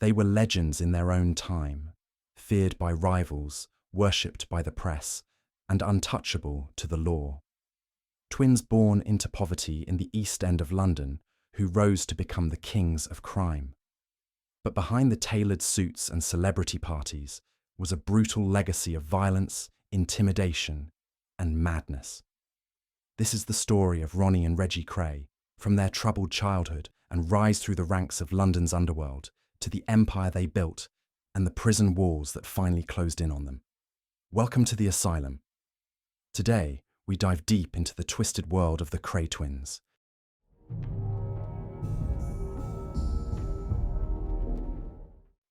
They were legends in their own time, feared by rivals, worshipped by the press, and untouchable to the law. Twins born into poverty in the East End of London who rose to become the kings of crime. But behind the tailored suits and celebrity parties was a brutal legacy of violence, intimidation, and madness. This is the story of Ronnie and Reggie Kray, from their troubled childhood and rise through the ranks of London's underworld to the empire they built and the prison walls that finally closed in on them. Welcome to the Asylum. Today, we dive deep into the twisted world of the Kray twins.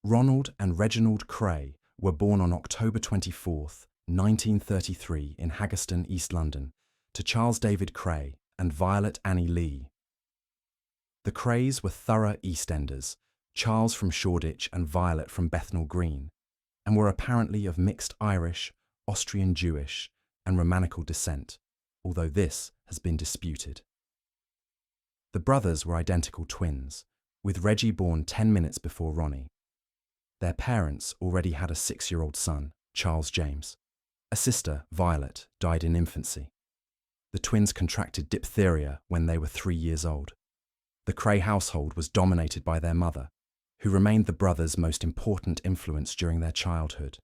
Ronald and Reginald Kray were born on October 24, 1933 in Haggerston, East London, to Charles David Kray and Violet Annie Lee. The Krays were thorough EastEnders, Charles from Shoreditch and Violet from Bethnal Green, and were apparently of mixed Irish, Austrian Jewish, and Romanical descent, although this has been disputed. The brothers were identical twins, with Reggie born 10 minutes before Ronnie. Their parents already had a 6-year-old son, Charles James. A sister, Violet, died in infancy. The twins contracted diphtheria when they were 3 years old. The Kray household was dominated by their mother, who remained the brothers' most important influence during their childhood.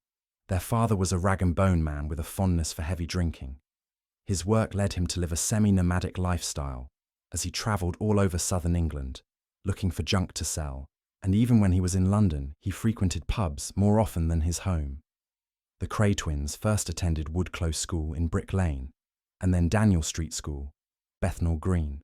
Their father was a rag-and-bone man with a fondness for heavy drinking. His work led him to live a semi-nomadic lifestyle as he travelled all over southern England, looking for junk to sell, and even when he was in London, he frequented pubs more often than his home. The Kray twins first attended Woodclose School in Brick Lane, and then Daniel Street School, Bethnal Green.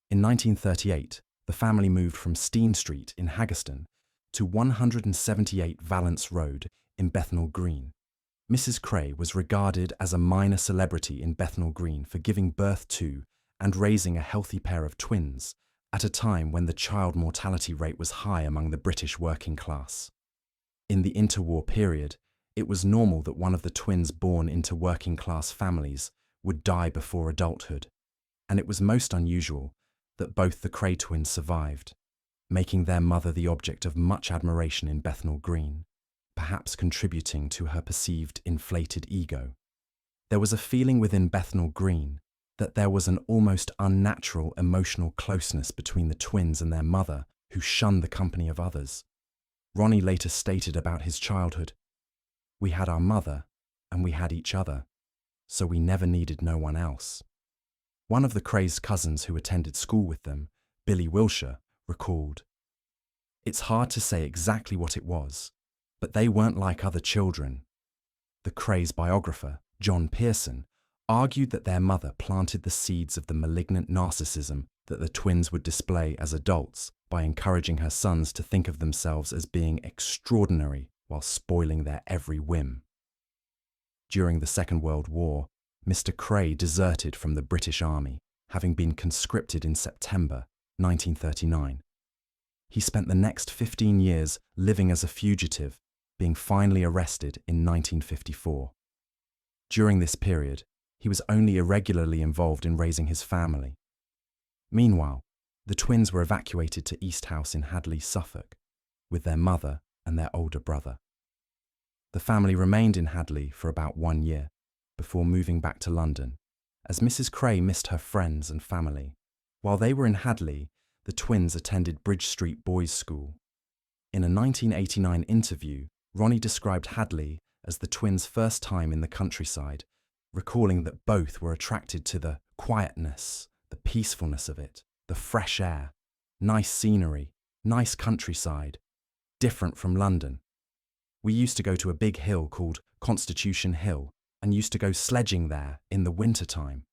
In 1938, the family moved from Steen Street in Haggerston to 178 Valence Road in Bethnal Green. Mrs. Kray was regarded as a minor celebrity in Bethnal Green for giving birth to and raising a healthy pair of twins at a time when the child mortality rate was high among the British working class. In the interwar period, it was normal that one of the twins born into working class families would die before adulthood, and it was most unusual that both the Kray twins survived, making their mother the object of much admiration in Bethnal Green, perhaps contributing to her perceived inflated ego. There was a feeling within Bethnal Green that there was an almost unnatural emotional closeness between the twins and their mother, who shunned the company of others. Ronnie later stated about his childhood, "We had our mother, and we had each other, so we never needed no one else." One of the Kray's cousins who attended school with them, Billy Wilshire, recalled, "It's hard to say exactly what it was, but they weren't like other children." The Kray's biographer, John Pearson, argued that their mother planted the seeds of the malignant narcissism that the twins would display as adults by encouraging her sons to think of themselves as being extraordinary while spoiling their every whim. During the Second World War, Mr. Kray deserted from the British Army, having been conscripted in September 1939. He spent the next 15 years living as a fugitive, being finally arrested in 1954. During this period, he was only irregularly involved in raising his family. Meanwhile, the twins were evacuated to East House in Hadley, Suffolk, with their mother and their older brother. The family remained in Hadley for about 1 year before moving back to London, as Mrs. Kray missed her friends and family. While they were in Hadley, the twins attended Bridge Street Boys' School. In a 1989 interview, Ronnie described Hadley as the twins' first time in the countryside, recalling that both were attracted to the quietness, the peacefulness of it, the fresh air, nice scenery, nice countryside, different from London. "We used to go to a big hill called Constitution Hill and used to go sledging there in the winter time."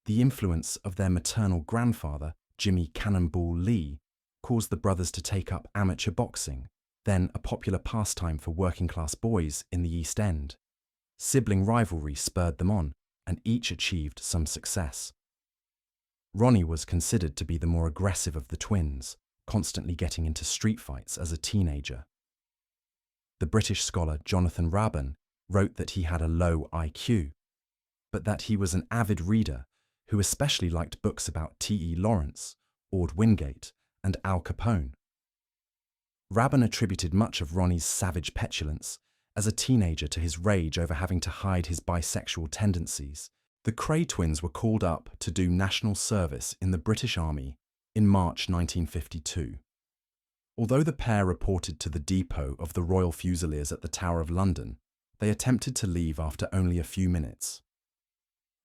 The influence of their maternal grandfather, Jimmy Cannonball Lee, caused the brothers to take up amateur boxing, then a popular pastime for working-class boys in the East End. Sibling rivalry spurred them on, and each achieved some success. Ronnie was considered to be the more aggressive of the twins, constantly getting into street fights as a teenager. The British scholar Jonathan Raban wrote that he had a low IQ, but that he was an avid reader who especially liked books about T.E. Lawrence, Ord Wingate, and Al Capone. Rabin attributed much of Ronnie's savage petulance as a teenager to his rage over having to hide his bisexual tendencies. The Kray twins were called up to do national service in the British Army in March 1952. Although the pair reported to the depot of the Royal Fusiliers at the Tower of London, they attempted to leave after only a few minutes.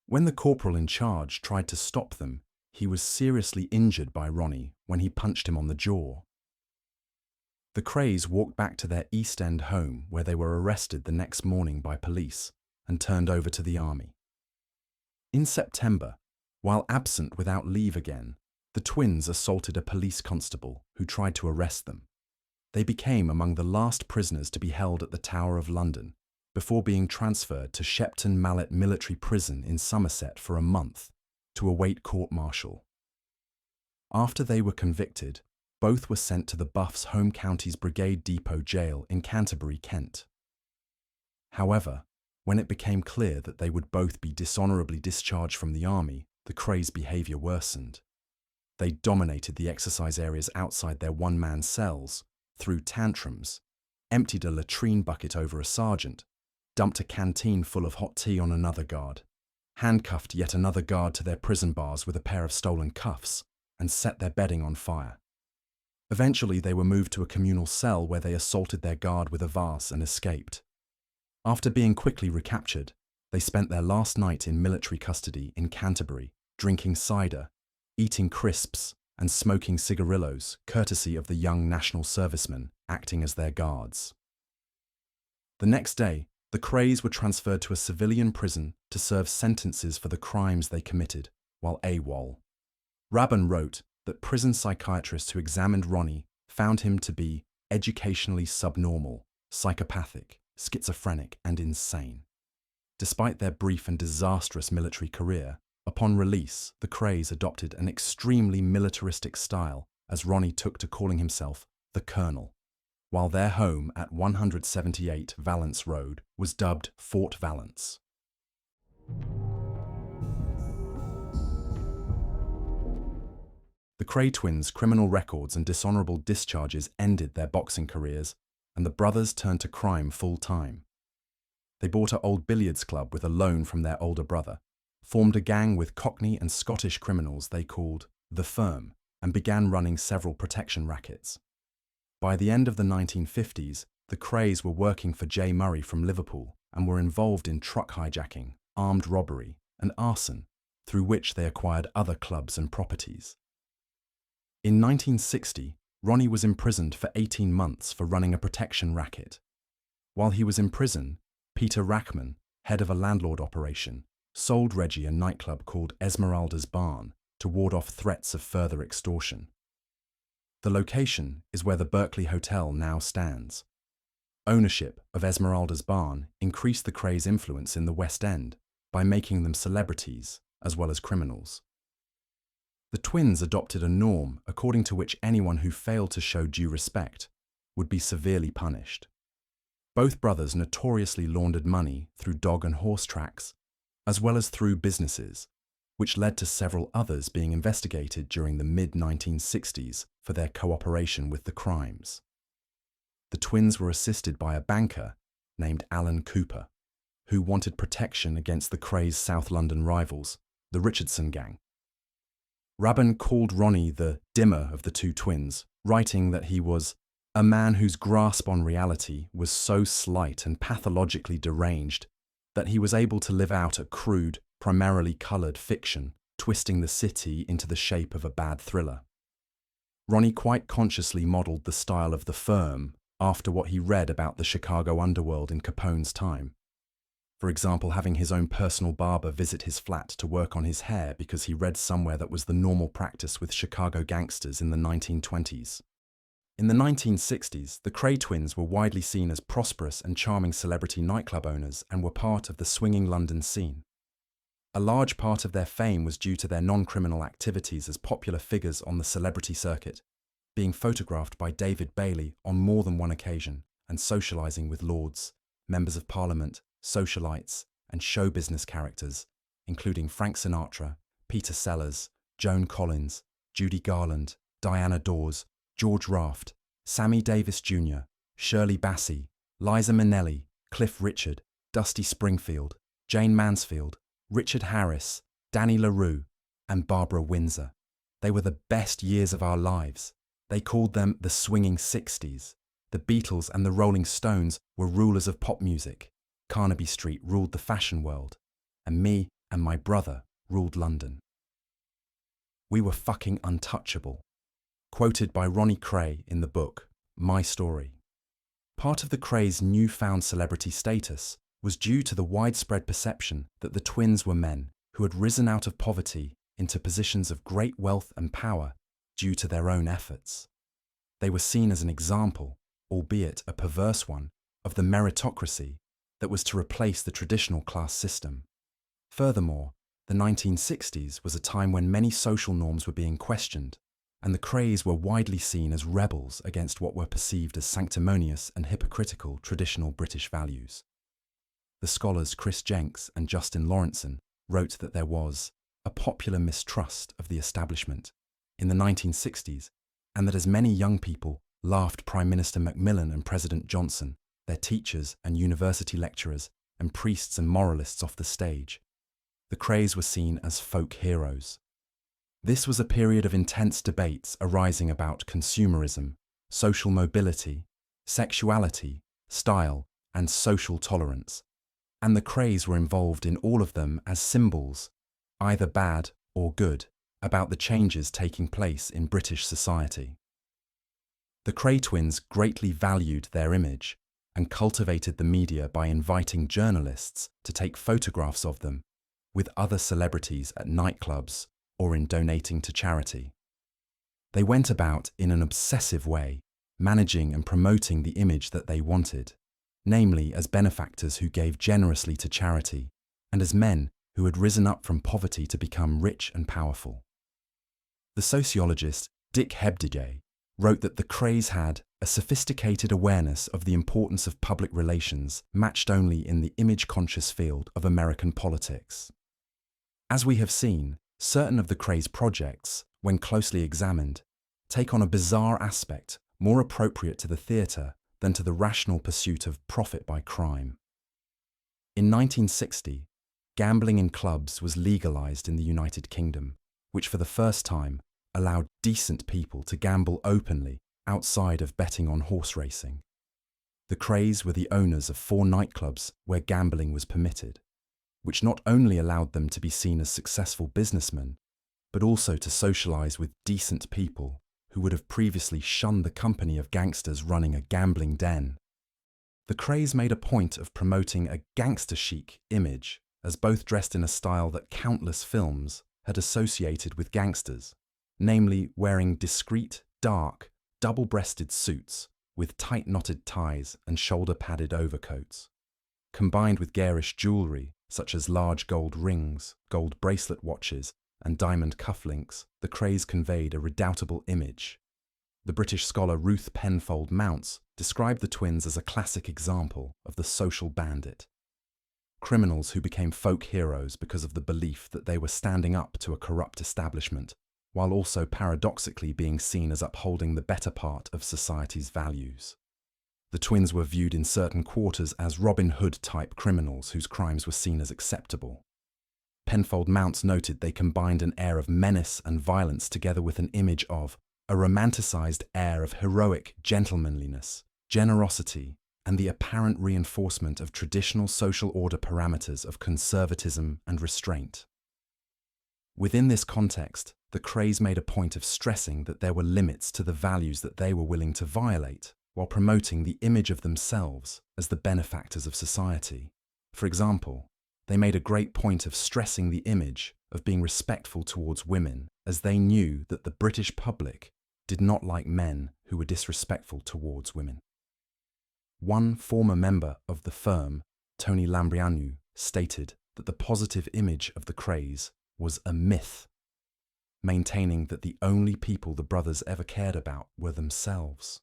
When the corporal in charge tried to stop them, he was seriously injured by Ronnie when he punched him on the jaw. The Krays walked back to their East End home where they were arrested the next morning by police and turned over to the army. In September, while absent without leave again, the twins assaulted a police constable who tried to arrest them. They became among the last prisoners to be held at the Tower of London before being transferred to Shepton Mallet Military Prison in Somerset for a month to await court-martial. After they were convicted, both were sent to the Buffs Home Counties Brigade Depot Jail in Canterbury, Kent. However, when it became clear that they would both be dishonourably discharged from the army, the Krays' behaviour worsened. They dominated the exercise areas outside their one-man cells, threw tantrums, emptied a latrine bucket over a sergeant, dumped a canteen full of hot tea on another guard, handcuffed yet another guard to their prison bars with a pair of stolen cuffs, and set their bedding on fire. Eventually, they were moved to a communal cell where they assaulted their guard with a vase and escaped. After being quickly recaptured, they spent their last night in military custody in Canterbury, drinking cider, eating crisps, and smoking cigarillos, courtesy of the young national servicemen acting as their guards. The next day, the Krays were transferred to a civilian prison to serve sentences for the crimes they committed while AWOL. Rabin wrote that prison psychiatrists who examined Ronnie found him to be educationally subnormal, psychopathic, schizophrenic, and insane. Despite their brief and disastrous military career, upon release, the Krays adopted an extremely militaristic style as Ronnie took to calling himself the Colonel, while their home at 178 Valence Road was dubbed Fort Valence. The Kray twins' criminal records and dishonourable discharges ended their boxing careers, and the brothers turned to crime full-time. They bought an old billiards club with a loan from their older brother, formed a gang with Cockney and Scottish criminals they called The Firm, and began running several protection rackets. By the end of the 1950s, the Krays were working for J. Murray from Liverpool and were involved in truck hijacking, armed robbery, and arson, through which they acquired other clubs and properties. In 1960, Ronnie was imprisoned for 18 months for running a protection racket. While he was in prison, Peter Rachman, head of a landlord operation, sold Reggie a nightclub called Esmeralda's Barn to ward off threats of further extortion. The location is where the Berkeley Hotel now stands. Ownership of Esmeralda's Barn increased the Krays' influence in the West End by making them celebrities as well as criminals. The twins adopted a norm according to which anyone who failed to show due respect would be severely punished. Both brothers notoriously laundered money through dog and horse tracks, as well as through businesses, which led to several others being investigated during the mid-1960s for their cooperation with the crimes. The twins were assisted by a banker named Alan Cooper, who wanted protection against the Krays' South London rivals, the Richardson Gang. Rabin called Ronnie the dimmer of the two twins, writing that he was a man whose grasp on reality was so slight and pathologically deranged that he was able to live out a crude, primarily coloured fiction, twisting the city into the shape of a bad thriller. Ronnie quite consciously modelled the style of The Firm after what he read about the Chicago underworld in Capone's time. For example, having his own personal barber visit his flat to work on his hair because he read somewhere that was the normal practice with Chicago gangsters in the 1920s. In the 1960s, the Kray twins were widely seen as prosperous and charming celebrity nightclub owners and were part of the swinging London scene. A large part of their fame was due to their non-criminal activities as popular figures on the celebrity circuit, being photographed by David Bailey on more than one occasion and socialising with lords, members of parliament, socialites, and show business characters, including Frank Sinatra, Peter Sellers, Joan Collins, Judy Garland, Diana Dawes, George Raft, Sammy Davis Jr., Shirley Bassey, Liza Minnelli, Cliff Richard, Dusty Springfield, Jane Mansfield, Richard Harris, Danny LaRue, and Barbara Windsor. They were the best years of our lives. They called them the swinging 60s. The Beatles and the Rolling Stones were rulers of pop music. Carnaby Street ruled the fashion world. And me and my brother ruled London. We were fucking untouchable. Quoted by Ronnie Kray in the book, My Story. Part of the Krays' newfound celebrity status was due to the widespread perception that the twins were men who had risen out of poverty into positions of great wealth and power due to their own efforts. They were seen as an example, albeit a perverse one, of the meritocracy that was to replace the traditional class system. Furthermore, the 1960s was a time when many social norms were being questioned, and the Krays were widely seen as rebels against what were perceived as sanctimonious and hypocritical traditional British values. The scholars Chris Jenks and Justin Lawrenson wrote that there was a popular mistrust of the establishment in the 1960s, and that as many young people laughed Prime Minister Macmillan and President Johnson, their teachers and university lecturers, and priests and moralists off the stage, the Krays were seen as folk heroes. This was a period of intense debates arising about consumerism, social mobility, sexuality, style, and social tolerance, and the Krays were involved in all of them as symbols, either bad or good, about the changes taking place in British society. The Kray twins greatly valued their image and cultivated the media by inviting journalists to take photographs of them with other celebrities at nightclubs or in donating to charity. They went about in an obsessive way, managing and promoting the image that they wanted, namely as benefactors who gave generously to charity and as men who had risen up from poverty to become rich and powerful. The sociologist Dick Hebdige wrote that the Krays had a sophisticated awareness of the importance of public relations matched only in the image-conscious field of American politics. As we have seen, certain of the Krays' projects, when closely examined, take on a bizarre aspect more appropriate to the theatre than to the rational pursuit of profit by crime. In 1960, gambling in clubs was legalised in the United Kingdom, which for the first time allowed decent people to gamble openly outside of betting on horse racing. The Krays were the owners of 4 nightclubs where gambling was permitted, which not only allowed them to be seen as successful businessmen, but also to socialise with decent people who would have previously shunned the company of gangsters running a gambling den. The Krays made a point of promoting a gangster chic image, as both dressed in a style that countless films had associated with gangsters, namely wearing discreet, dark, double-breasted suits with tight knotted ties and shoulder-padded overcoats. Combined with garish jewellery such as large gold rings, gold bracelet watches, and diamond cufflinks, the Krays conveyed a redoubtable image. The British scholar Ruth Penfold Mounts described the twins as a classic example of the social bandit. Criminals who became folk heroes because of the belief that they were standing up to a corrupt establishment, while also paradoxically being seen as upholding the better part of society's values. The twins were viewed in certain quarters as Robin Hood-type criminals whose crimes were seen as acceptable. Penfold Mounts noted they combined an air of menace and violence together with an image of a romanticized air of heroic gentlemanliness, generosity, and the apparent reinforcement of traditional social order parameters of conservatism and restraint. Within this context, the Krays made a point of stressing that there were limits to the values that they were willing to violate, while promoting the image of themselves as the benefactors of society. For example, they made a great point of stressing the image of being respectful towards women, as they knew that the British public did not like men who were disrespectful towards women. One former member of the firm, Tony Lambrianou, stated that the positive image of the Krays was a myth, maintaining that the only people the brothers ever cared about were themselves.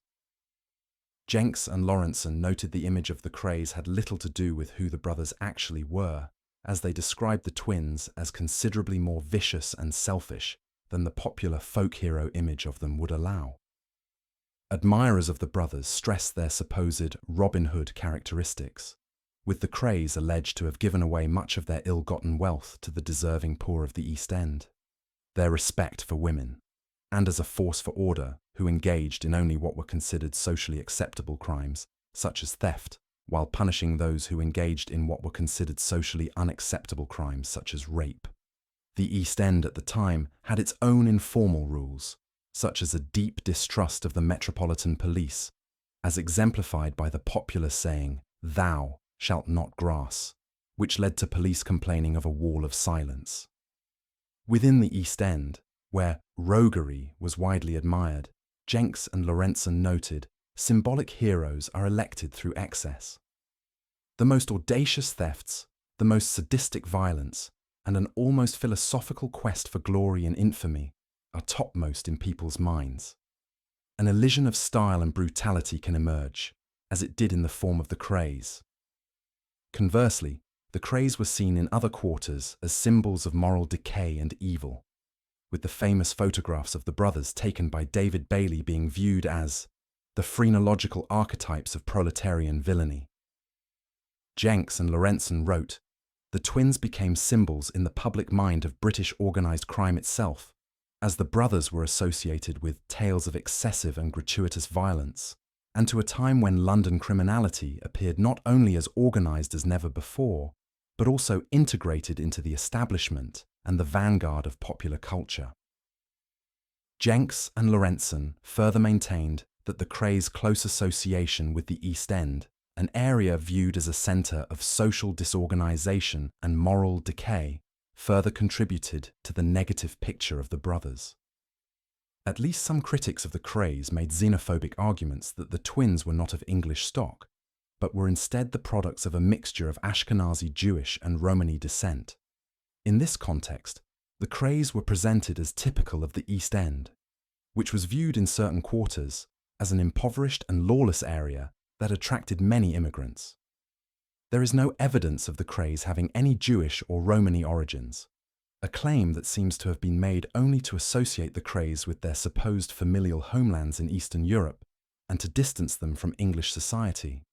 Jenks and Lawrenson noted the image of the Krays had little to do with who the brothers actually were, as they described the twins as considerably more vicious and selfish than the popular folk hero image of them would allow. Admirers of the brothers stressed their supposed Robin Hood characteristics, with the Krays alleged to have given away much of their ill-gotten wealth to the deserving poor of the East End, their respect for women, and as a force for order who engaged in only what were considered socially acceptable crimes, such as theft, while punishing those who engaged in what were considered socially unacceptable crimes, such as rape. The East End at the time had its own informal rules, such as a deep distrust of the Metropolitan Police, as exemplified by the popular saying, "Thou shalt not grass," which led to police complaining of a wall of silence. Within the East End, where roguery was widely admired, Jenks and Lorentzen noted, symbolic heroes are elected through excess. The most audacious thefts, the most sadistic violence, and an almost philosophical quest for glory and infamy are topmost in people's minds. An elision of style and brutality can emerge, as it did in the form of the Krays. Conversely, the Krays were seen in other quarters as symbols of moral decay and evil, with the famous photographs of the brothers taken by David Bailey being viewed as the phrenological archetypes of proletarian villainy. Jenks and Lorentzen wrote, "The twins became symbols in the public mind of British organised crime itself, as the brothers were associated with tales of excessive and gratuitous violence, and to a time when London criminality appeared not only as organised as never before, but also integrated into the establishment and the vanguard of popular culture." Jenks and Lorentzen further maintained that the Krays' close association with the East End, an area viewed as a centre of social disorganisation and moral decay, further contributed to the negative picture of the brothers. At least some critics of the Krays made xenophobic arguments that the twins were not of English stock, but were instead the products of a mixture of Ashkenazi Jewish and Romani descent. In this context, the Krays were presented as typical of the East End, which was viewed in certain quarters as an impoverished and lawless area that attracted many immigrants. There is no evidence of the Krays having any Jewish or Romani origins, a claim that seems to have been made only to associate the Krays with their supposed familial homelands in Eastern Europe and to distance them from English society.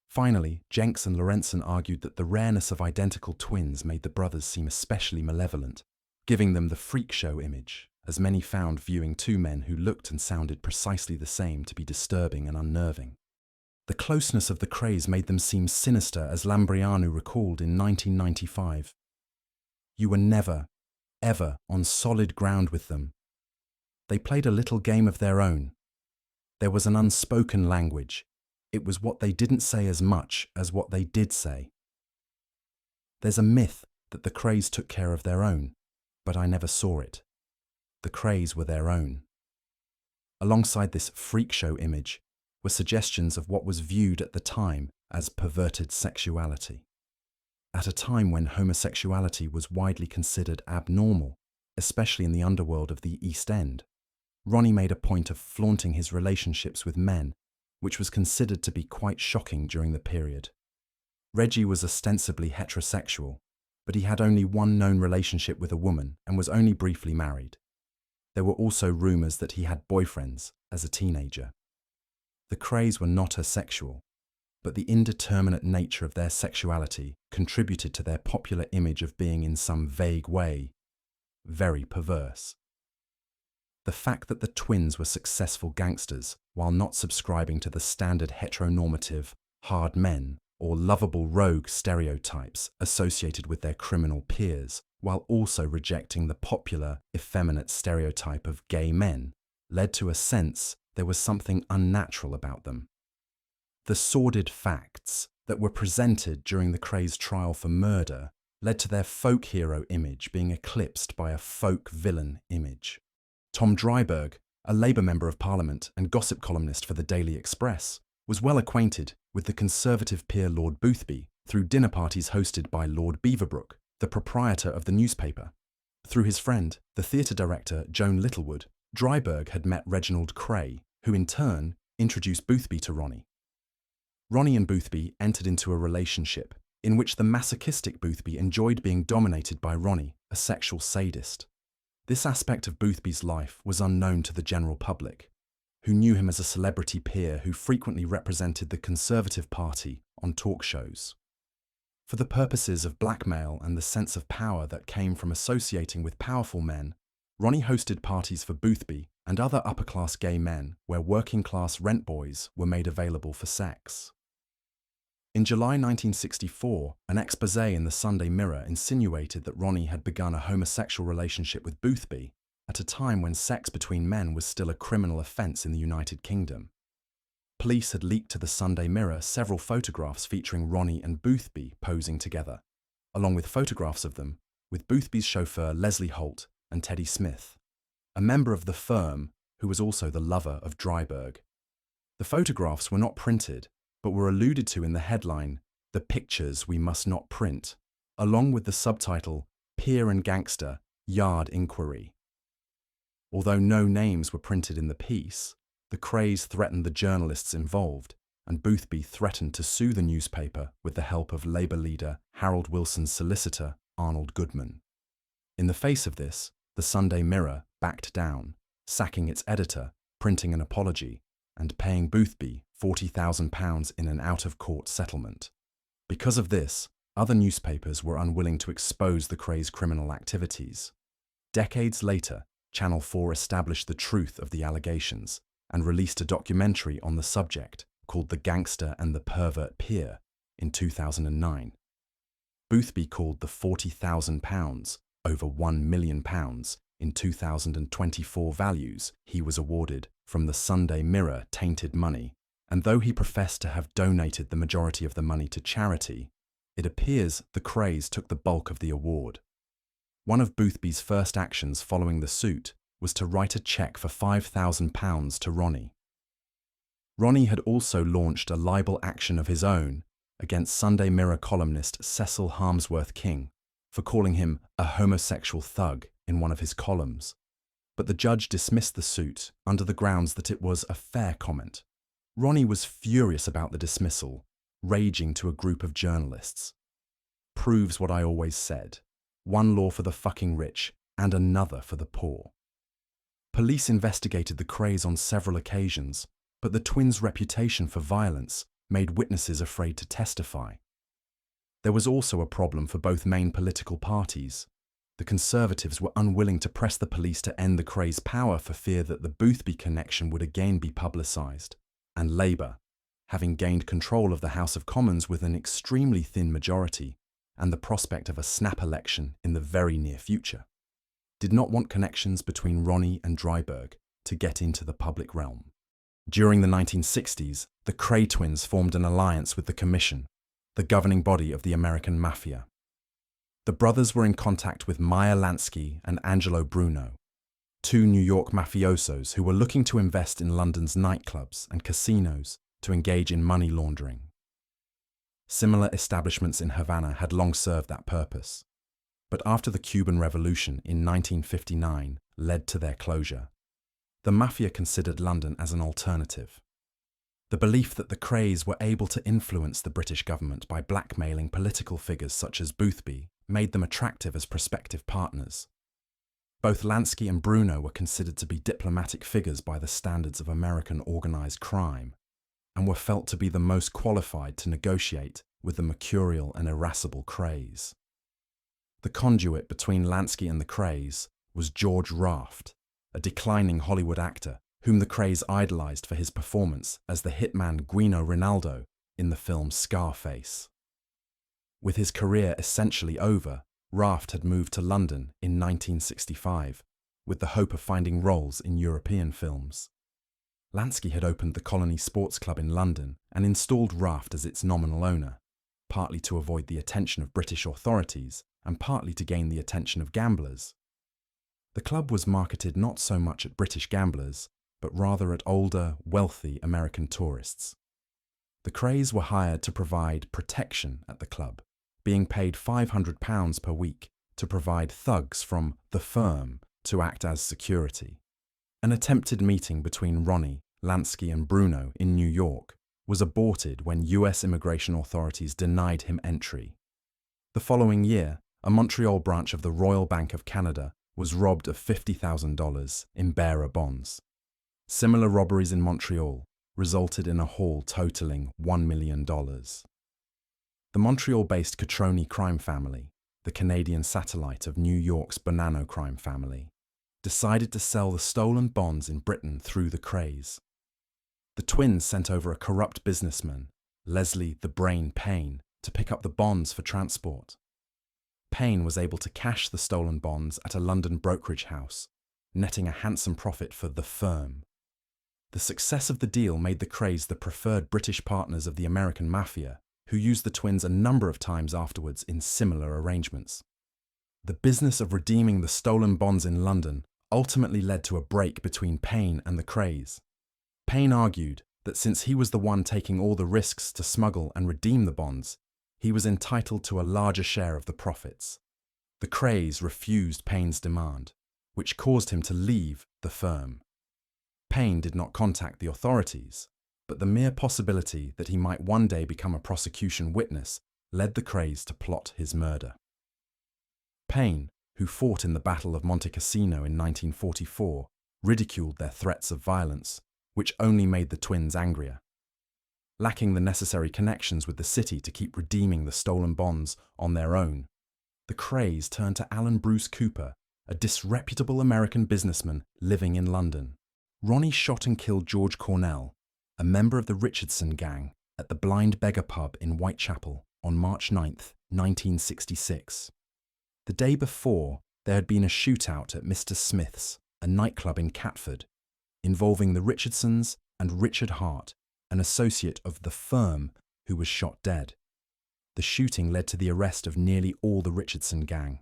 Finally, Jenks and Lorentzen argued that the rareness of identical twins made the brothers seem especially malevolent, giving them the freak show image, as many found viewing two men who looked and sounded precisely the same to be disturbing and unnerving. The closeness of the Krays made them seem sinister, as Lambrianu recalled in 1995. "You were never, ever on solid ground with them. They played a little game of their own. There was an unspoken language. It was what they didn't say as much as what they did say. There's a myth that the Krays took care of their own, but I never saw it. The Krays were their own." Alongside this freak show image were suggestions of what was viewed at the time as perverted sexuality. At a time when homosexuality was widely considered abnormal, especially in the underworld of the East End, Ronnie made a point of flaunting his relationships with men, which was considered to be quite shocking during the period. Reggie was ostensibly heterosexual, but he had only one known relationship with a woman and was only briefly married. There were also rumours that he had boyfriends as a teenager. The Krays were not asexual, but the indeterminate nature of their sexuality contributed to their popular image of being in some vague way very perverse. The fact that the twins were successful gangsters while not subscribing to the standard heteronormative, hard men, or lovable rogue stereotypes associated with their criminal peers, while also rejecting the popular, effeminate stereotype of gay men, led to a sense there was something unnatural about them. The sordid facts that were presented during the Krays' trial for murder led to their folk hero image being eclipsed by a folk villain image. Tom Dryburgh, a Labour Member of Parliament and gossip columnist for the Daily Express, was well acquainted with the Conservative peer Lord Boothby through dinner parties hosted by Lord Beaverbrook, the proprietor of the newspaper. Through his friend, the theatre director Joan Littlewood, Dryburgh had met Reginald Kray, who in turn introduced Boothby to Ronnie. Ronnie and Boothby entered into a relationship in which the masochistic Boothby enjoyed being dominated by Ronnie, a sexual sadist. This aspect of Boothby's life was unknown to the general public. who knew him as a celebrity peer who frequently represented the Conservative Party on talk shows. For the purposes of blackmail and the sense of power that came from associating with powerful men, Ronnie hosted parties for Boothby and other upper-class gay men where working-class rent boys were made available for sex. In July 1964, an exposé in the Sunday Mirror insinuated that Ronnie had begun a homosexual relationship with Boothby at a time when sex between men was still a criminal offence in the United Kingdom. Police had leaked to the Sunday Mirror several photographs featuring Ronnie and Boothby posing together, along with photographs of them with Boothby's chauffeur Leslie Holt and Teddy Smith, a member of the firm who was also the lover of Dryburgh. The photographs were not printed, but were alluded to in the headline, "The Pictures We Must Not Print," along with the subtitle, "Peer and Gangster, Yard Inquiry." Although no names were printed in the piece, the Krays threatened the journalists involved, and Boothby threatened to sue the newspaper with the help of Labour leader Harold Wilson's solicitor, Arnold Goodman. In the face of this, the Sunday Mirror backed down, sacking its editor, printing an apology, and paying Boothby £40,000 in an out-of-court settlement. Because of this, other newspapers were unwilling to expose the Krays' criminal activities. Decades later, Channel 4 established the truth of the allegations and released a documentary on the subject called The Gangster and the Pervert Peer in 2009. Boothby called the £40,000 over £1 million in 2024 values he was awarded from the Sunday Mirror tainted money, and though he professed to have donated the majority of the money to charity, it appears the Krays took the bulk of the award. One of Boothby's first actions following the suit was to write a cheque for £5,000 to Ronnie. Ronnie had also launched a libel action of his own against Sunday Mirror columnist Cecil Harmsworth King for calling him a homosexual thug in one of his columns, but the judge dismissed the suit under the grounds that it was a fair comment. Ronnie was furious about the dismissal, raging to a group of journalists. "Proves what I always said. One law for the fucking rich and another for the poor." Police investigated the Krays on several occasions, but the twins' reputation for violence made witnesses afraid to testify. There was also a problem for both main political parties. The Conservatives were unwilling to press the police to end the Krays' power for fear that the Boothby connection would again be publicised, and Labour, having gained control of the House of Commons with an extremely thin majority and the prospect of a snap election in the very near future, did not want connections between Ronnie and Dryburgh to get into the public realm. During the 1960s, the Kray twins formed an alliance with the Commission, the governing body of the American Mafia. The brothers were in contact with Meyer Lansky and Angelo Bruno, two New York mafiosos who were looking to invest in London's nightclubs and casinos to engage in money laundering. Similar establishments in Havana had long served that purpose, but after the Cuban Revolution in 1959 led to their closure, the Mafia considered London as an alternative. The belief that the Krays were able to influence the British government by blackmailing political figures such as Boothby made them attractive as prospective partners. Both Lansky and Bruno were considered to be diplomatic figures by the standards of American organised crime, and were felt to be the most qualified to negotiate with the mercurial and irascible Krays. The conduit between Lansky and the Krays was George Raft, a declining Hollywood actor whom the Krays idolised for his performance as the hitman Guino Rinaldo in the film Scarface. With his career essentially over, Raft had moved to London in 1965 with the hope of finding roles in European films. Lansky had opened the Colony Sports Club in London and installed Raft as its nominal owner, partly to avoid the attention of British authorities and partly to gain the attention of gamblers. The club was marketed not so much at British gamblers, but rather at older, wealthy American tourists. The Krays were hired to provide protection at the club, being paid £500 per week to provide thugs from the firm to act as security. An attempted meeting between Ronnie, Lansky and Bruno in New York was aborted when US immigration authorities denied him entry. The following year, a Montreal branch of the Royal Bank of Canada was robbed of $50,000 in bearer bonds. Similar robberies in Montreal resulted in a haul totaling $1 million. The Montreal-based Catroni crime family, the Canadian satellite of New York's Bonanno crime family, decided to sell the stolen bonds in Britain through the Krays. The twins sent over a corrupt businessman, Leslie "the Brain" Payne, to pick up the bonds for transport. Payne was able to cash the stolen bonds at a London brokerage house, netting a handsome profit for the firm. The success of the deal made the Krays the preferred British partners of the American mafia, who used the twins a number of times afterwards in similar arrangements. The business of redeeming the stolen bonds in London ultimately led to a break between Payne and the Krays. Payne argued that since he was the one taking all the risks to smuggle and redeem the bonds, he was entitled to a larger share of the profits. The Krays refused Payne's demand, which caused him to leave the firm. Payne did not contact the authorities, but the mere possibility that he might one day become a prosecution witness led the Krays to plot his murder. Payne, who fought in the Battle of Monte Cassino in 1944, ridiculed their threats of violence, which only made the twins angrier. Lacking the necessary connections with the city to keep redeeming the stolen bonds on their own, the Krays turned to Alan Bruce Cooper, a disreputable American businessman living in London. Ronnie shot and killed George Cornell, a member of the Richardson gang, at the Blind Beggar pub in Whitechapel on March 9, 1966. The day before, there had been a shootout at Mr. Smith's, a nightclub in Catford, involving the Richardsons and Richard Hart, an associate of the firm who was shot dead. The shooting led to the arrest of nearly all the Richardson gang.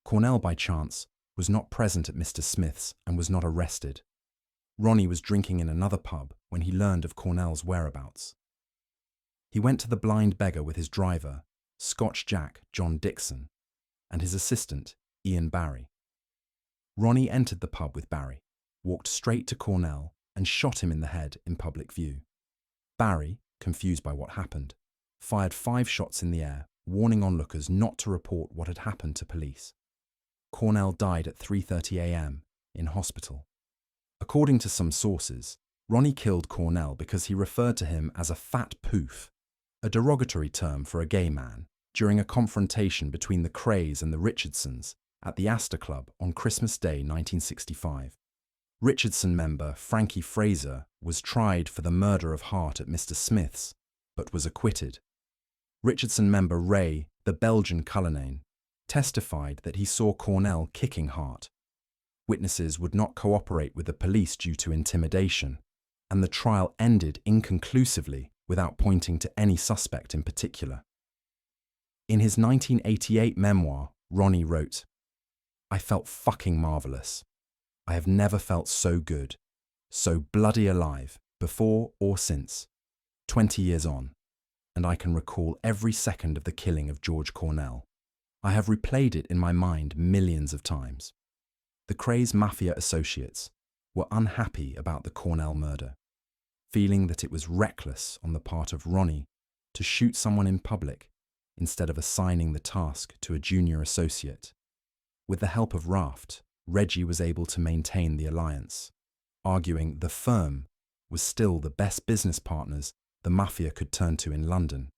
Cornell, by chance, was not present at Mr. Smith's and was not arrested. Ronnie was drinking in another pub when he learned of Cornell's whereabouts. He went to the Blind Beggar with his driver, Scotch Jack John Dixon, and his assistant, Ian Barry. Ronnie entered the pub with Barry, walked straight to Cornell, and shot him in the head in public view. Barry, confused by what happened, fired 5 shots in the air, warning onlookers not to report what had happened to police. Cornell died at 3:30 a.m. in hospital. According to some sources, Ronnie killed Cornell because he referred to him as a fat poof, a derogatory term for a gay man, during a confrontation between the Krays and the Richardsons at the Astor Club on Christmas Day 1965. Richardson member Frankie Fraser was tried for the murder of Hart at Mr. Smith's, but was acquitted. Richardson member Ray, the Belgian Cullinane, testified that he saw Cornell kicking Hart. Witnesses would not cooperate with the police due to intimidation, and the trial ended inconclusively without pointing to any suspect in particular. In his 1988 memoir, Ronnie wrote, "I felt fucking marvelous. I have never felt so good, so bloody alive, before or since, 20 years on, and I can recall every second of the killing of George Cornell. I have replayed it in my mind millions of times." The Krays mafia associates were unhappy about the Cornell murder, feeling that it was reckless on the part of Ronnie to shoot someone in public instead of assigning the task to a junior associate. With the help of Raft, Reggie was able to maintain the alliance, arguing the firm was still the best business partners the mafia could turn to in London.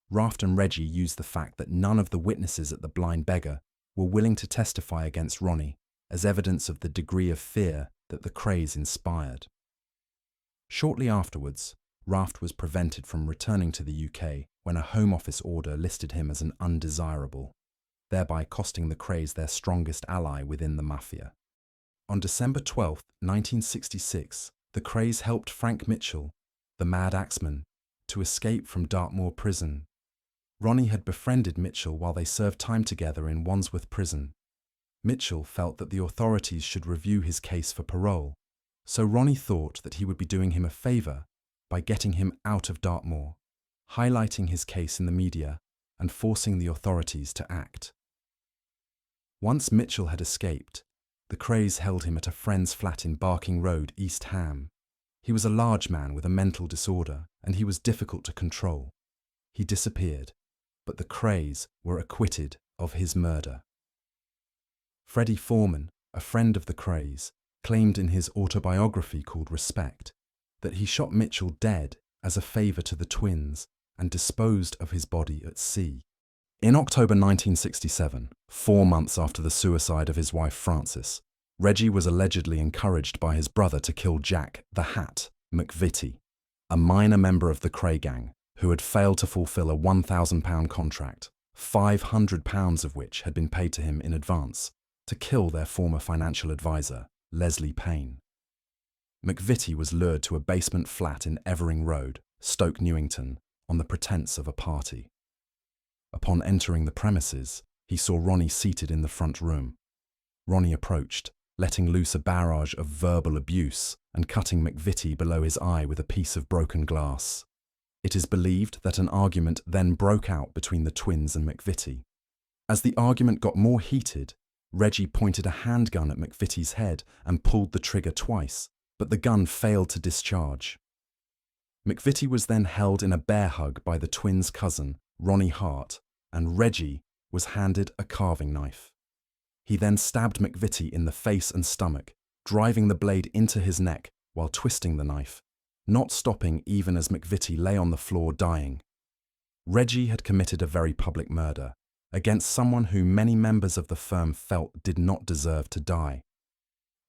Raft and Reggie used the fact that none of the witnesses at the Blind Beggar were willing to testify against Ronnie as evidence of the degree of fear that the Krays inspired. Shortly afterwards, Raft was prevented from returning to the UK when a Home Office order listed him as an undesirable, thereby costing the Krays their strongest ally within the mafia. On December 12, 1966, the Krays helped Frank Mitchell, the Mad Axeman, to escape from Dartmoor prison. Ronnie had befriended Mitchell while they served time together in Wandsworth Prison. Mitchell felt that the authorities should review his case for parole, so Ronnie thought that he would be doing him a favour by getting him out of Dartmoor, highlighting his case in the media and forcing the authorities to act. Once Mitchell had escaped, the Krays held him at a friend's flat in Barking Road, East Ham. He was a large man with a mental disorder, and he was difficult to control. He disappeared, but the Krays were acquitted of his murder. Freddie Foreman, a friend of the Krays, claimed in his autobiography called Respect that he shot Mitchell dead as a favour to the twins and disposed of his body at sea. In October 1967, 4 months after the suicide of his wife Frances, Reggie was allegedly encouraged by his brother to kill Jack the Hat McVitie, a minor member of the Kray gang who had failed to fulfill a £1,000 contract, £500 of which had been paid to him in advance, to kill their former financial advisor, Leslie Payne. McVitie was lured to a basement flat in Evering Road, Stoke Newington, on the pretence of a party. Upon entering the premises, he saw Ronnie seated in the front room. Ronnie approached, letting loose a barrage of verbal abuse and cutting McVitie below his eye with a piece of broken glass. It is believed that an argument then broke out between the twins and McVitie. As the argument got more heated, Reggie pointed a handgun at McVitie's head and pulled the trigger twice, but the gun failed to discharge. McVitie was then held in a bear hug by the twins' cousin, Ronnie Hart, and Reggie was handed a carving knife. He then stabbed McVitie in the face and stomach, driving the blade into his neck while twisting the knife, not stopping even as McVitie lay on the floor dying. Reggie had committed a very public murder against someone who many members of the firm felt did not deserve to die.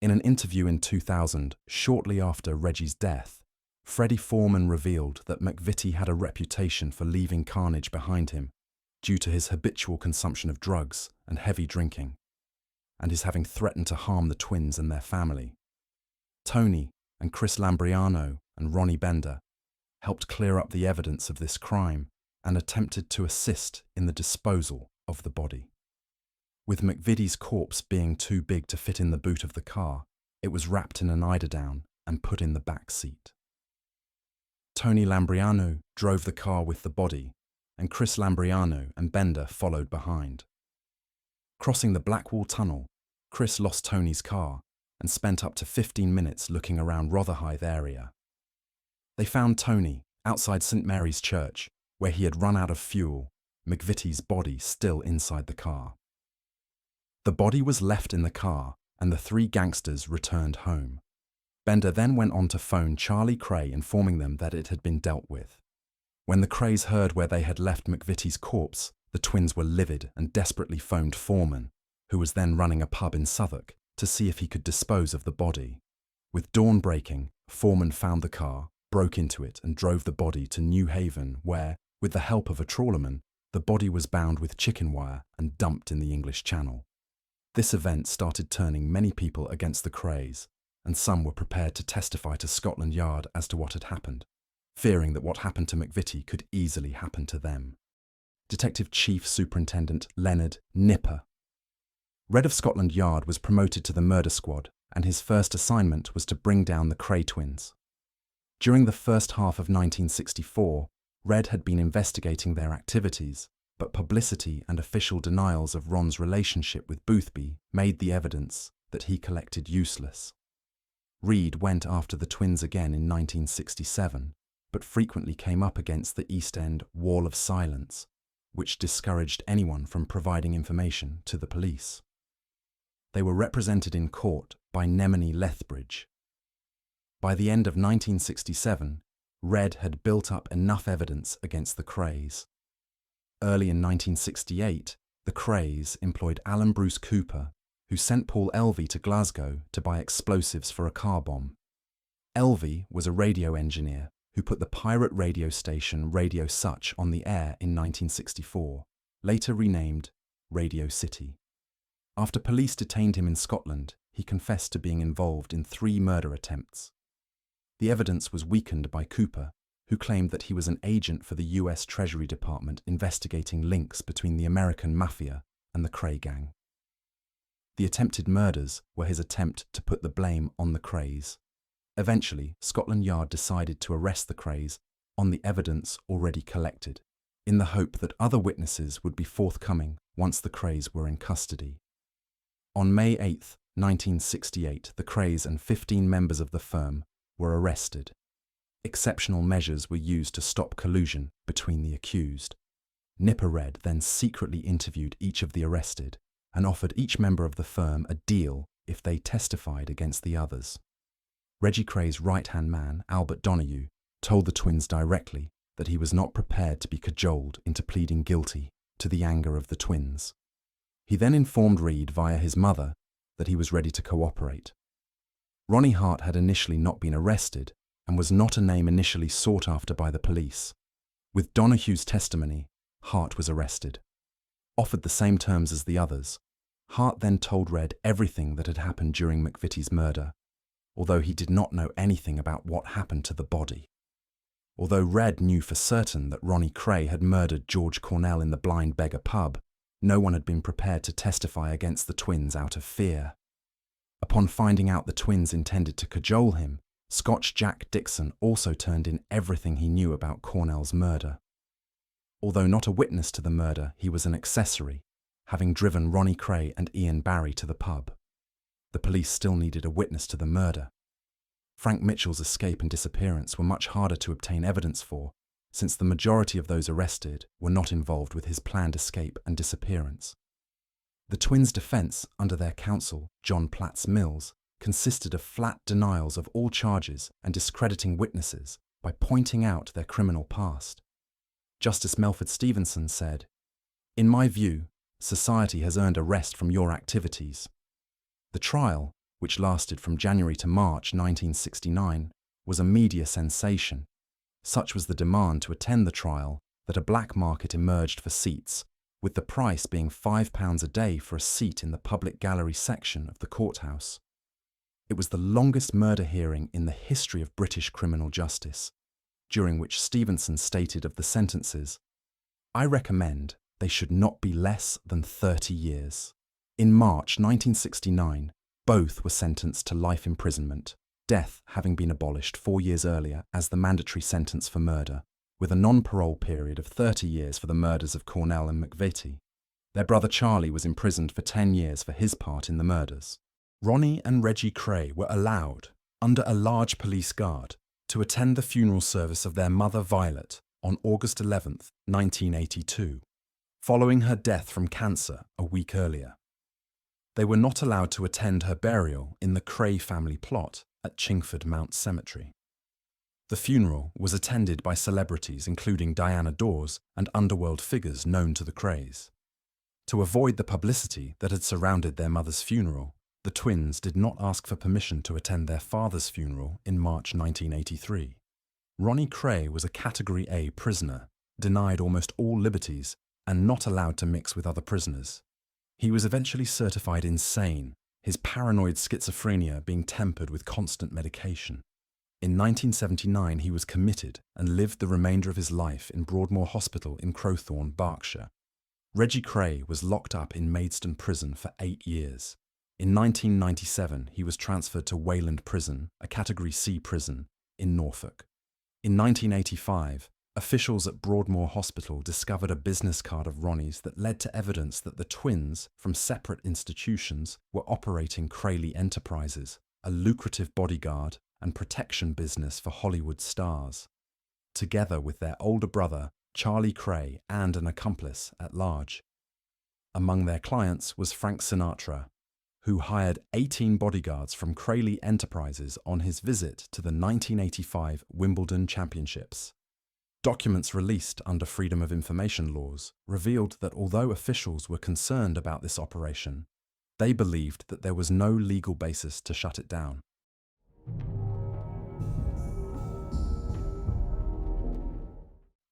In an interview in 2000, shortly after Reggie's death, Freddie Foreman revealed that McVitie had a reputation for leaving carnage behind him due to his habitual consumption of drugs and heavy drinking, and his having threatened to harm the twins and their family. Tony and Chris Lambriano and Ronnie Bender helped clear up the evidence of this crime and attempted to assist in the disposal of the body. With McVitie's corpse being too big to fit in the boot of the car, it was wrapped in an eiderdown and put in the back seat. Tony Lambriano drove the car with the body, and Chris Lambriano and Bender followed behind. Crossing the Blackwall Tunnel, Chris lost Tony's car and spent up to 15 minutes looking around Rotherhithe area. They found Tony outside St Mary's Church, where he had run out of fuel, McVitie's body still inside the car. The body was left in the car and the 3 gangsters returned home. Bender then went on to phone Charlie Kray, informing them that it had been dealt with. When the Krays heard where they had left McVitie's corpse, the twins were livid and desperately phoned Foreman, who was then running a pub in Southwark, to see if he could dispose of the body. With dawn breaking, Foreman found the car, broke into it and drove the body to New Haven where, with the help of a trawlerman, the body was bound with chicken wire and dumped in the English Channel. This event started turning many people against the Krays, and some were prepared to testify to Scotland Yard as to what had happened, fearing that what happened to McVitie could easily happen to them. Detective Chief Superintendent Leonard Nipper. Red of Scotland Yard was promoted to the murder squad, and his first assignment was to bring down the Kray twins. During the first half of 1964, Red had been investigating their activities, but publicity and official denials of Ron's relationship with Boothby made the evidence that he collected useless. Reed went after the twins again in 1967, but frequently came up against the East End wall of silence, which discouraged anyone from providing information to the police. They were represented in court by Nemini Lethbridge. By the end of 1967, Red had built up enough evidence against the Krays. Early in 1968, the Krays employed Alan Bruce Cooper, who sent Paul Elvey to Glasgow to buy explosives for a car bomb. Elvey was a radio engineer who put the pirate radio station Radio Such on the air in 1964, later renamed Radio City. After police detained him in Scotland, he confessed to being involved in 3 murder attempts. The evidence was weakened by Cooper, who claimed that he was an agent for the US Treasury Department investigating links between the American mafia and the Kray gang. The attempted murders were his attempt to put the blame on the Krays. Eventually, Scotland Yard decided to arrest the Krays on the evidence already collected, in the hope that other witnesses would be forthcoming once the Krays were in custody. On May 8, 1968, the Krays and 15 members of the firm were arrested. Exceptional measures were used to stop collusion between the accused. Nipper Red then secretly interviewed each of the arrested and offered each member of the firm a deal if they testified against the others. Reggie Kray's right-hand man, Albert Donahue, told the twins directly that he was not prepared to be cajoled into pleading guilty to the anger of the twins. He then informed Reed via his mother that he was ready to cooperate. Ronnie Hart had initially not been arrested and was not a name initially sought after by the police. With Donahue's testimony, Hart was arrested. Offered the same terms as the others, Hart then told Red everything that had happened during McVitie's murder, although he did not know anything about what happened to the body. Although Red knew for certain that Ronnie Kray had murdered George Cornell in the Blind Beggar pub, no one had been prepared to testify against the twins out of fear. Upon finding out the twins intended to cajole him, Scotch Jack Dixon also turned in everything he knew about Cornell's murder. Although not a witness to the murder, he was an accessory, having driven Ronnie Kray and Ian Barry to the pub. The police still needed a witness to the murder. Frank Mitchell's escape and disappearance were much harder to obtain evidence for, since the majority of those arrested were not involved with his planned escape and disappearance. The twins' defense, under their counsel, John Platts Mills, consisted of flat denials of all charges and discrediting witnesses by pointing out their criminal past. Justice Melford Stevenson said, "In my view, society has earned a rest from your activities." The trial, which lasted from January to March 1969, was a media sensation. Such was the demand to attend the trial that a black market emerged for seats, with the price being £5 a day for a seat in the public gallery section of the courthouse. It was the longest murder hearing in the history of British criminal justice, during which Stevenson stated of the sentences, "I recommend they should not be less than 30 years. In March 1969, both were sentenced to life imprisonment, death having been abolished 4 years earlier as the mandatory sentence for murder, with a non-parole period of 30 years for the murders of Cornell and McVitie. Their brother Charlie was imprisoned for 10 years for his part in the murders. Ronnie and Reggie Kray were allowed, under a large police guard, to attend the funeral service of their mother Violet on August 11, 1982, following her death from cancer a week earlier. They were not allowed to attend her burial in the Kray family plot at Chingford Mount Cemetery. The funeral was attended by celebrities including Diana Dawes and underworld figures known to the Krays. To avoid the publicity that had surrounded their mother's funeral, the twins did not ask for permission to attend their father's funeral in March 1983. Ronnie Kray was a Category A prisoner, denied almost all liberties, and not allowed to mix with other prisoners. He was eventually certified insane, his paranoid schizophrenia being tempered with constant medication. In 1979, he was committed and lived the remainder of his life in Broadmoor Hospital in Crowthorne, Berkshire. Reggie Kray was locked up in Maidstone Prison for 8 years. In 1997, he was transferred to Wayland Prison, a Category C prison, in Norfolk. In 1985, officials at Broadmoor Hospital discovered a business card of Ronnie's that led to evidence that the twins, from separate institutions, were operating Krayley Enterprises, a lucrative bodyguard and protection business for Hollywood stars, together with their older brother, Charlie Kray, and an accomplice at large. Among their clients was Frank Sinatra, who hired 18 bodyguards from Krayley Enterprises on his visit to the 1985 Wimbledon Championships. Documents released under Freedom of Information laws revealed that although officials were concerned about this operation, they believed that there was no legal basis to shut it down.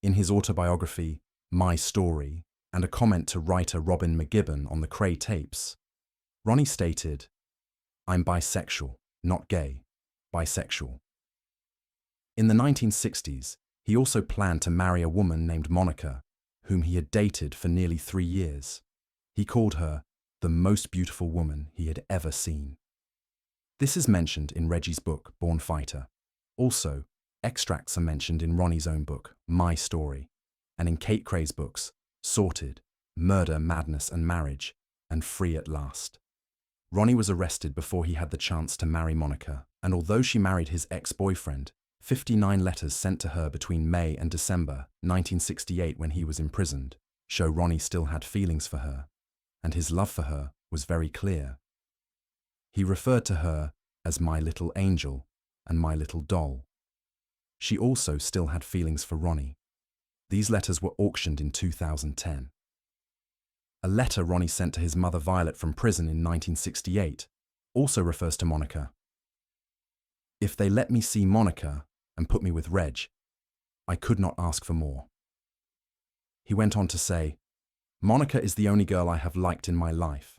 In his autobiography, My Story, and a comment to writer Robin McGibbon on the Kray tapes, Ronnie stated, "I'm bisexual, not gay, bisexual." In the 1960s, he also planned to marry a woman named Monica, whom he had dated for nearly 3 years. He called her the most beautiful woman he had ever seen. This is mentioned in Reggie's book, Born Fighter. Also, extracts are mentioned in Ronnie's own book, My Story, and in Kate Kray's books, Sorted, Murder, Madness and Marriage, and Free at Last. Ronnie was arrested before he had the chance to marry Monica, and although she married his ex-boyfriend, 59 letters sent to her between May and December 1968 when he was imprisoned show Ronnie still had feelings for her, and his love for her was very clear. He referred to her as my little angel and my little doll. She also still had feelings for Ronnie. These letters were auctioned in 2010. A letter Ronnie sent to his mother Violet from prison in 1968 also refers to Monica. If they let me see Monica and put me with Reg, I could not ask for more. He went on to say, Monica is the only girl I have liked in my life.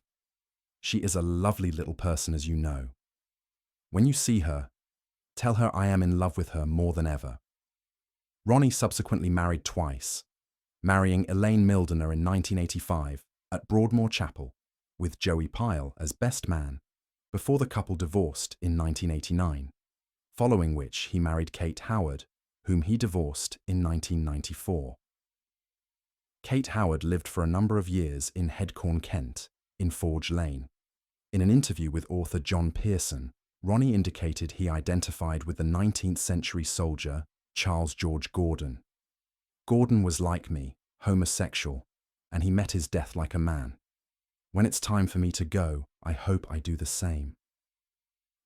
She is a lovely little person, as you know. When you see her, tell her I am in love with her more than ever. Ronnie subsequently married twice, marrying Elaine Mildener in 1985 at Broadmoor Chapel, with Joey Pyle as best man, before the couple divorced in 1989, following which he married Kate Howard, whom he divorced in 1994. Kate Howard lived for a number of years in Headcorn, Kent, in Forge Lane. In an interview with author John Pearson, Ronnie indicated he identified with the 19th century soldier Charles George Gordon. Gordon was like me, homosexual, and he met his death like a man. When it's time for me to go, I hope I do the same.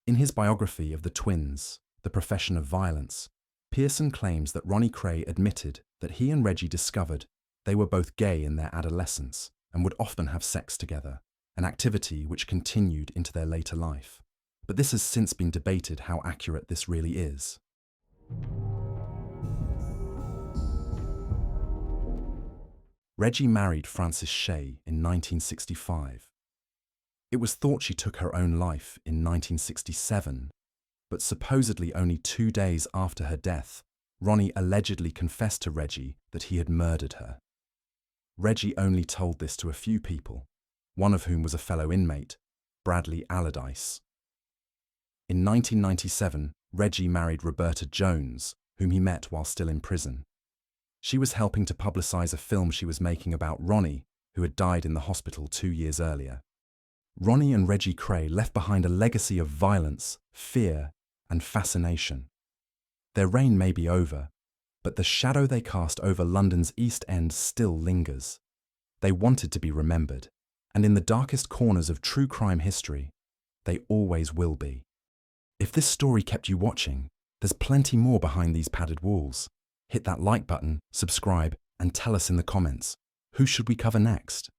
In his biography of the twins, The Profession of Violence, Pearson claims that Ronnie Kray admitted that he and Reggie discovered they were both gay in their adolescence and would often have sex together, an activity which continued into their later life. But this has since been debated how accurate this really is. Reggie married Frances Shea in 1965. It was thought she took her own life in 1967, but supposedly only 2 days after her death, Ronnie allegedly confessed to Reggie that he had murdered her. Reggie only told this to a few people, one of whom was a fellow inmate, Bradley Allardyce. In 1997, Reggie married Roberta Jones, whom he met while still in prison. She was helping to publicize a film she was making about Ronnie, who had died in the hospital 2 years earlier. Ronnie and Reggie Kray left behind a legacy of violence, fear, and fascination. Their reign may be over, but the shadow they cast over London's East End still lingers. They wanted to be remembered, and in the darkest corners of true crime history, they always will be. If this story kept you watching, there's plenty more behind these padded walls. Hit that like button, subscribe, and tell us in the comments, who should we cover next?